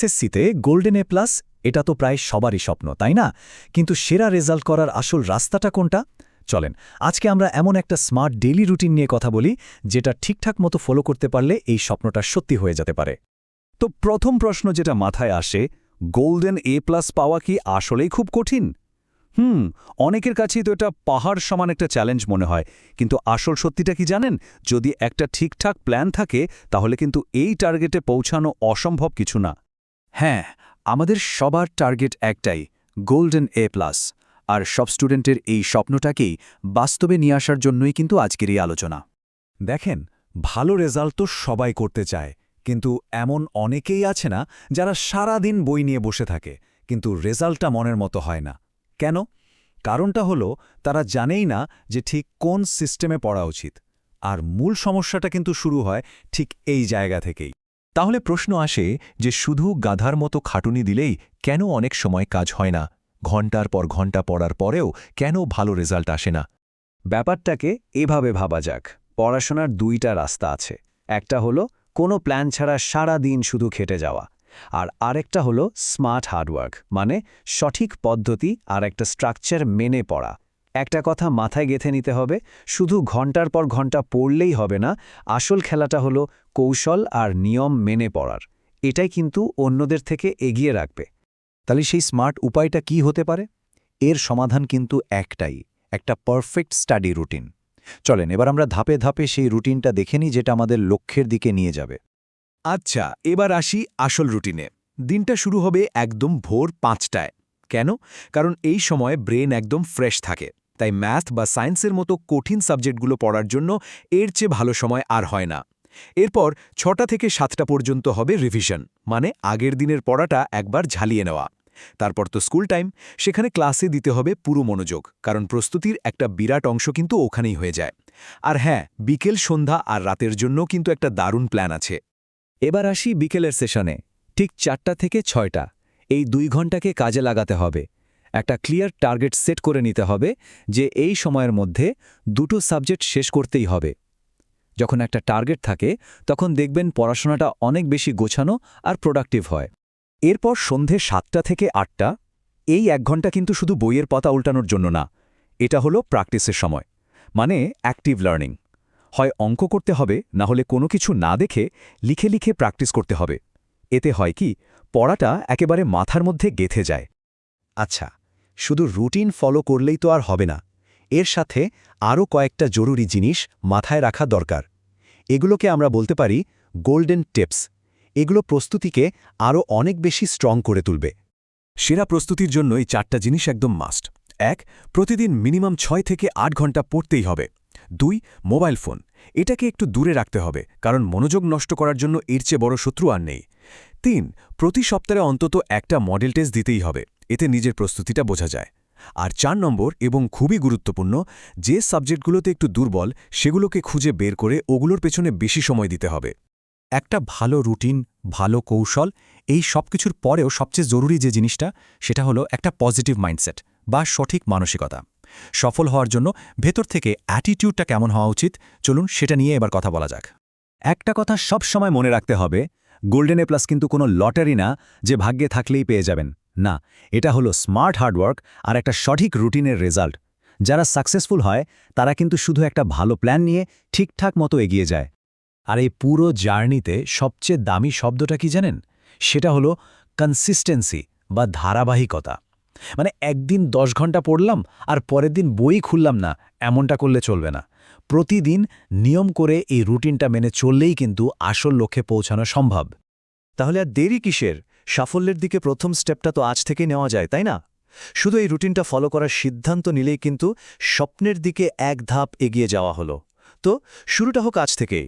এসএসসিতে golden A plus এটা তো প্রায় সবারই স্বপ্ন তাই না কিন্তু সেরা রেজাল্ট করার আসল রাস্তাটা কোনটা চলেন আজকে আমরা এমন একটা স্মার্ট ডেইলি রুটিন নিয়ে কথা বলি যেটা ঠিকঠাক মতো ফলো করতে পারলে এই স্বপ্নটা সত্যি হয়ে যেতে পারে তো প্রথম প্রশ্ন যেটা মাথায় আসে গোল্ডেন এ প্লাস পাওয়া কি আসলেই খুব কঠিন অনেকের কাছেই তো এটা পাহাড় সমান একটা চ্যালেঞ্জ মনে হয় কিন্তু আসল সত্যিটা কি জানেন যদি একটা ঠিকঠাক প্ল্যান থাকে তাহলে কিন্তু এই টার্গেটে পৌঁছানো অসম্ভব কিছু না হ্যাঁ আমাদের সবার টার্গেট একটাই গোল্ডেন এ প্লাস আর সব স্টুডেন্টের এই স্বপ্নটাকেই বাস্তবে নিয়ে আসার জন্যই কিন্তু আজকের এই আলোচনা দেখেন ভালো রেজাল্ট তো সবাই করতে চায় কিন্তু এমন অনেকেই আছে না যারা সারা দিন বই নিয়ে বসে থাকে কিন্তু রেজাল্টটা মনের মতো হয় না কেন কারণটা হলো তারা জানেই না যে ঠিক কোন সিস্টেমে পড়া উচিত আর মূল সমস্যাটা কিন্তু শুরু হয় ঠিক এই জায়গা থেকেই তাহলে প্রশ্ন আসে যে শুধু গাধার মতো খাটুনি দিলেই কেন অনেক সময় কাজ হয় না ঘণ্টার পর ঘণ্টা পড়ার পরেও কেন ভালো রেজাল্ট আসে না ব্যাপারটাকে এভাবে ভাবা যাক পড়াশোনার দুইটা রাস্তা আছে একটা হলো কোনো প্ল্যান ছাড়া সারা দিন শুধু খেটে যাওয়া আর আরেকটা হলো স্মার্ট হার্ডওয়ার্ক মানে সঠিক পদ্ধতি আর একটা স্ট্রাকচার মেনে পড়া একটা কথা মাথায় গেঁথে নিতে হবে শুধু ঘণ্টার পর ঘণ্টা পড়লেই হবে না আসল খেলাটা হলো কৌশল আর নিয়ম মেনে পড়ার এটাই কিন্তু অন্যদের থেকে এগিয়ে রাখবে তাহলে সেই স্মার্ট উপায়টা কি হতে পারে এর সমাধান কিন্তু একটাই একটা পারফেক্ট স্টাডি রুটিন চলেন এবার আমরা ধাপে ধাপে সেই রুটিনটা দেখে নিই যেটা আমাদের লক্ষ্যের দিকে নিয়ে যাবে আচ্ছা এবার আসি আসল রুটিনে দিনটা শুরু হবে একদম ভোর ৫টায় কেন কারণ এই সময় ব্রেন একদম ফ্রেশ থাকে তাই ম্যাথ বা সায়েন্সের মতো কঠিন সাবজেক্টগুলো পড়ার জন্য এর চেয়ে ভালো সময় আর হয় না এরপর ৬টা থেকে ৭টা পর্যন্ত হবে রিভিশন মানে আগের দিনের পড়াটা একবার ঝালিয়ে নেওয়া তারপর তো স্কুল টাইম সেখানে ক্লাসে দিতে হবে পুরো মনোযোগ কারণ প্রস্তুতির একটা বিরাট অংশ কিন্তু ওখানেই হয়ে যায় আর হ্যাঁ বিকেল সন্ধ্যা আর রাতের জন্য কিন্তু একটা দারুণ প্ল্যান আছে এবার আসি বিকেলের সেশনে ঠিক ৪টা থেকে ৬টা এই ২ ঘণ্টাকে কাজে লাগাতে হবে একটা ক্লিয়ার টার্গেট সেট করে নিতে হবে যে এই সময়ের মধ্যে দুটো সাবজেক্ট শেষ করতেই হবে যখন একটা টার্গেট থাকে তখন দেখবেন পড়াশোনাটা অনেক বেশি গোছানো আর প্রোডাক্টিভ হয় এরপর সন্ধে ৭টা থেকে ৮টা এই ১ ঘণ্টা কিন্তু শুধু বইয়ের পাতা উল্টানোর জন্য না এটা হলো প্র্যাকটিসের সময় মানে অ্যাক্টিভ লার্নিং হয় অঙ্ক করতে হবে না হলে কোনো কিছু না দেখে লিখে লিখে প্র্যাকটিস করতে হবে এতে হয় কি পড়াটা একেবারে মাথার মধ্যে গেঁথে যায় আচ্ছা শুধু রুটিন ফলো করলেই তো আর হবে না এর সাথে আরও কয়েকটা জরুরি জিনিস মাথায় রাখা দরকার এগুলোকে আমরা বলতে পারি গোল্ডেন টিপস এগুলো প্রস্তুতিকে আরও অনেক বেশি স্ট্রং করে তুলবে সেরা প্রস্তুতির জন্য এই ৪টা জিনিস একদম মাস্ট ১ প্রতিদিন মিনিমাম ৬ থেকে ৮ ঘণ্টা পড়তেই হবে ২ মোবাইল ফোন এটাকে একটু দূরে রাখতে হবে কারণ মনোযোগ নষ্ট করার জন্য এর চেয়ে বড় শত্রু আর নেই ৩ প্রতি সপ্তাহে অন্তত একটা মডেল টেস্ট দিতেই হবে এতে নিজের প্রস্তুতিটা বোঝা যায় আর ৪ নম্বর এবং খুবই গুরুত্বপূর্ণ যে সাবজেক্টগুলোতে একটু দুর্বল সেগুলোকে খুঁজে বের করে ওগুলোর পেছনে বেশি সময় দিতে হবে একটা ভালো রুটিন ভালো কৌশল এই সব কিছুর পরেও সবচেয়ে জরুরি যে জিনিসটা সেটা হলো একটা পজিটিভ মাইন্ডসেট বা সঠিক মানসিকতা সফল হওয়ার জন্য ভেতর থেকে অ্যাটিটিউডটা কেমন হওয়া উচিত চলুন সেটা নিয়ে এবার কথা বলা যাক একটা কথা সব সময় মনে রাখতে হবে গোল্ডেন এ প্লাস কিন্তু কোনো লটারি না যে ভাগ্যে থাকলেই পেয়ে যাবেন না এটা হলো স্মার্ট হার্ডওয়ার্ক আর একটা সঠিক রুটিনের রেজাল্ট যারা সাকসেসফুল হয় তারা কিন্তু শুধু একটা ভালো প্ল্যান নিয়ে ঠিকঠাক মতো এগিয়ে যায় আর এই পুরো জার্নিতে সবচেয়ে দামি শব্দটা কি জানেন সেটা হলো কনসিস্টেন্সি বা ধারাবাহিকতা মানে একদিন ১০ ঘন্টা পড়লাম আর পরের দিন বই খুললাম না এমনটা করলে চলবে না প্রতিদিন নিয়ম করে এই রুটিনটা মেনে চললেই কিন্তু আসল লক্ষ্যে পৌঁছানো সম্ভব তাহলে আর দেরি কিসের সাফল্যের দিকে প্রথম স্টেপটা তো আজ থেকে নেওয়া যায় তাই না শুধু এই রুটিনটা ফলো করার সিদ্ধান্ত নিলেই কিন্তু স্বপ্নের দিকে এক ধাপ এগিয়ে যাওয়া হলো তো শুরুটা হোক আজ থেকে